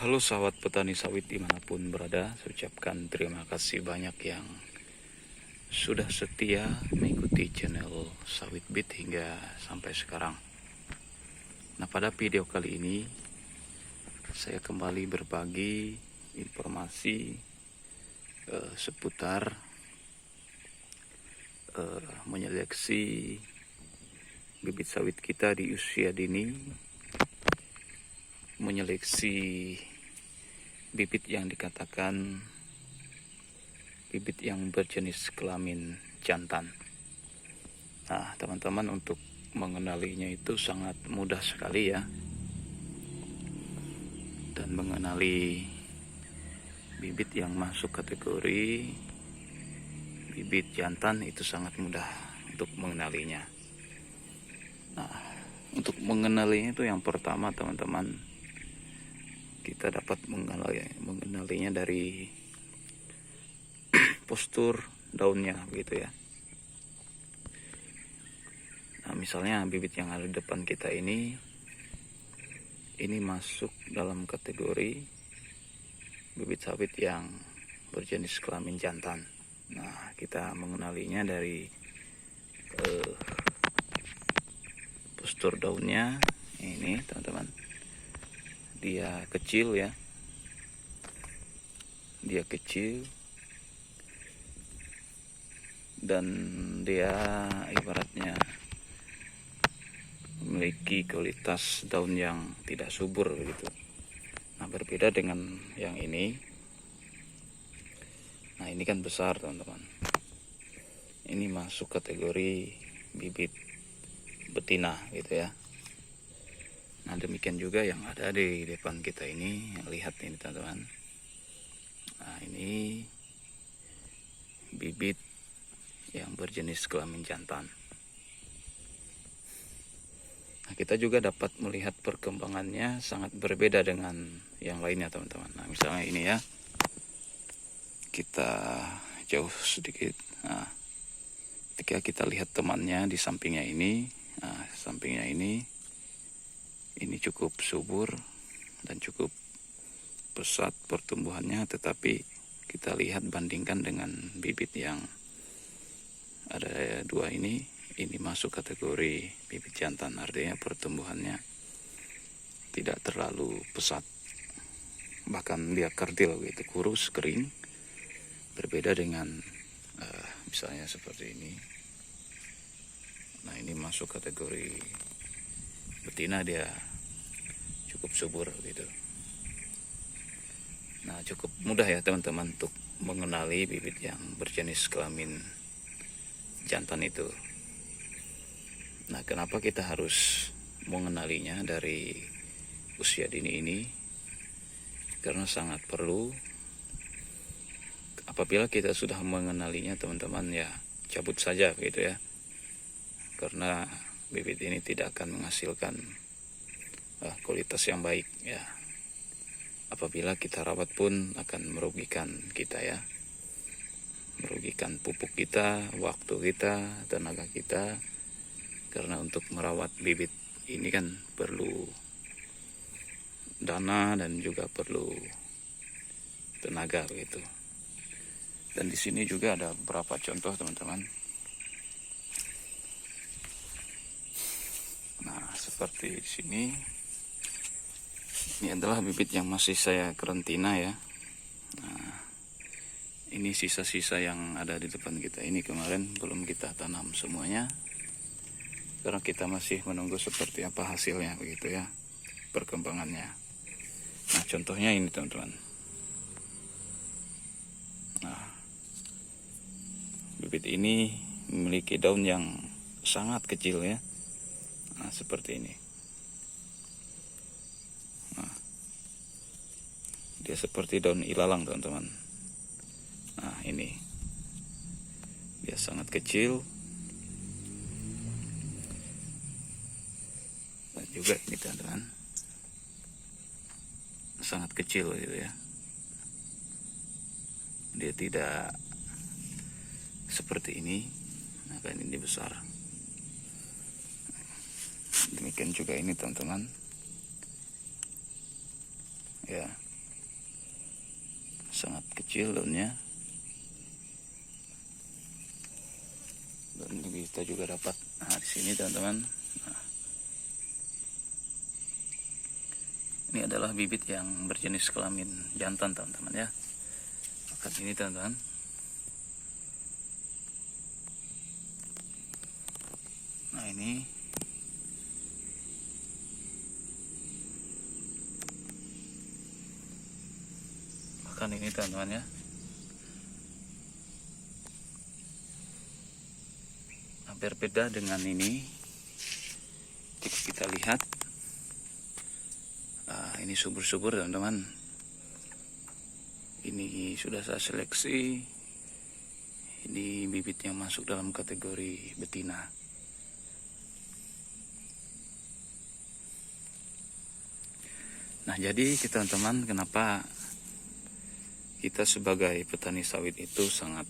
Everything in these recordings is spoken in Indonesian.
Halo sahabat petani sawit dimanapun berada, saya ucapkan terima kasih banyak yang sudah setia mengikuti channel Sawit Beat hingga sampai sekarang. Nah, pada video kali ini saya kembali berbagi informasi seputar menyeleksi bibit sawit kita di usia dini, menyeleksi bibit yang dikatakan bibit yang berjenis kelamin jantan. Nah, teman-teman, untuk mengenalinya itu sangat mudah sekali ya. Dan mengenali bibit yang masuk kategori bibit jantan itu sangat mudah untuk mengenalinya. Nah, untuk mengenalinya itu yang pertama teman-teman, kita dapat mengenalinya dari postur daunnya gitu ya. Nah, misalnya bibit yang ada di depan kita ini masuk dalam kategori bibit sawit yang berjenis kelamin jantan. Nah, kita mengenalinya dari postur daunnya ini teman-teman. Dia kecil ya, dia kecil dan dia ibaratnya memiliki kualitas daun yang tidak subur begitu. Nah, berbeda dengan yang ini. Nah, ini kan besar teman-teman, ini masuk kategori bibit betina gitu ya. Nah, demikian juga yang ada di depan kita ini, lihat ini teman-teman. Nah, ini bibit yang berjenis kelamin jantan. Nah, kita juga dapat melihat perkembangannya sangat berbeda dengan yang lainnya teman-teman. Nah, misalnya ini ya, kita jauh sedikit. Nah, ketika kita lihat temannya di sampingnya ini, nah, sampingnya ini cukup subur dan cukup pesat pertumbuhannya, tetapi kita lihat bandingkan dengan bibit yang ada dua ini masuk kategori bibit jantan, artinya pertumbuhannya tidak terlalu pesat, bahkan dia kerdil gitu, kurus, kering. Berbeda dengan misalnya seperti ini. Nah, ini masuk kategori betina, dia cukup subur gitu. Nah, cukup mudah ya teman-teman untuk mengenali bibit yang berjenis kelamin jantan itu. Nah, kenapa kita harus mengenalinya dari usia dini ini? Karena sangat perlu. Apabila kita sudah mengenalinya teman-teman, ya cabut saja gitu ya. Karena bibit ini tidak akan menghasilkan kualitas yang baik ya. Apabila kita rawat pun akan merugikan kita ya. Merugikan pupuk kita, waktu kita, tenaga kita. Karena untuk merawat bibit ini kan perlu dana dan juga perlu tenaga begitu. Dan di sini juga ada beberapa contoh teman-teman. Nah, seperti di sini, ini adalah bibit yang masih saya karantina ya. Nah, ini sisa-sisa yang ada di depan kita ini kemarin belum kita tanam semuanya, karena kita masih menunggu seperti apa hasilnya begitu ya, perkembangannya. Nah, contohnya ini teman-teman. Nah, bibit ini memiliki daun yang sangat kecil ya. Nah, seperti ini. Nah, dia seperti daun ilalang teman-teman. Nah, ini dia sangat kecil. Dan juga ini teman-teman, sangat kecil gitu ya. Dia tidak seperti ini. Nah, kan ini besar. Demikian juga ini teman-teman ya. sangat kecil daunnya. Dan kita juga dapat di sini teman-teman. Nah, ini adalah bibit yang berjenis kelamin jantan teman-teman ya. Maka ini teman-teman. Nah ini bahkan ini teman-teman ya. Berbeda dengan ini. Jika kita lihat ini subur-subur teman-teman. Ini sudah saya seleksi. Ini bibit yang masuk dalam kategori betina. Nah jadi teman-teman, kenapa kita sebagai petani sawit itu sangat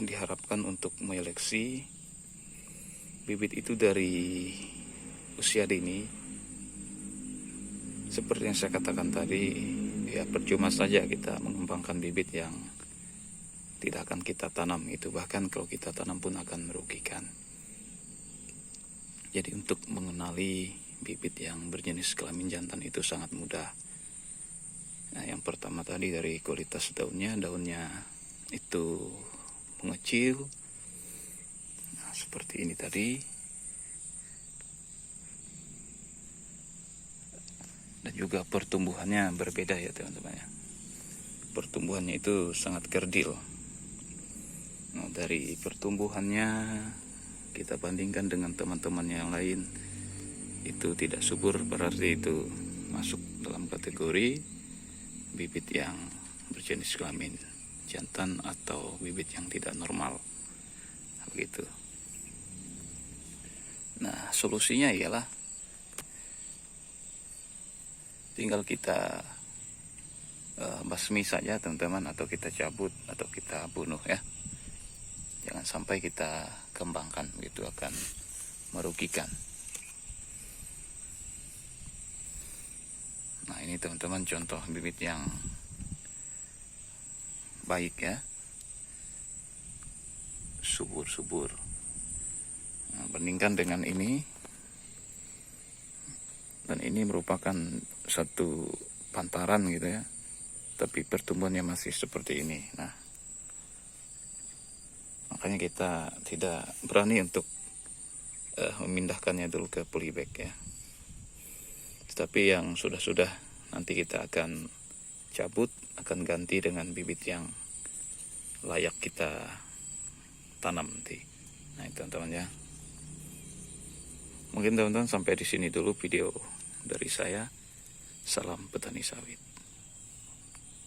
diharapkan untuk menyeleksi bibit itu dari usia dini. Seperti yang saya katakan tadi, ya percuma saja kita mengembangkan bibit yang tidak akan kita tanam, itu bahkan kalau kita tanam pun akan merugikan. Jadi untuk mengenali bibit yang berjenis kelamin jantan itu sangat mudah. Nah, yang pertama tadi dari kualitas daunnya itu mengecil, nah, seperti ini tadi, dan juga pertumbuhannya berbeda ya teman-teman ya. Pertumbuhannya itu sangat kerdil. Nah, dari pertumbuhannya kita bandingkan dengan teman-teman yang lain, itu tidak subur, berarti itu masuk dalam kategori bibit yang berjenis kelamin jantan atau bibit yang tidak normal, begitu. Nah solusinya ialah tinggal kita basmi saja teman-teman, atau kita cabut atau kita bunuh ya. Jangan sampai kita kembangkan, begitu akan merugikan. Nah ini teman-teman contoh bibit yang baik ya, subur-subur. Nah, bandingkan dengan ini, dan ini merupakan satu pantaran gitu ya, tapi pertumbuhannya masih seperti ini. Nah makanya kita tidak berani untuk memindahkannya dulu ke polybag ya. Tetapi yang sudah-sudah nanti kita akan cabut, akan ganti dengan bibit yang layak kita tanam nanti. Nah itu teman-teman ya. Mungkin teman-teman sampai di sini dulu video dari saya. Salam petani sawit.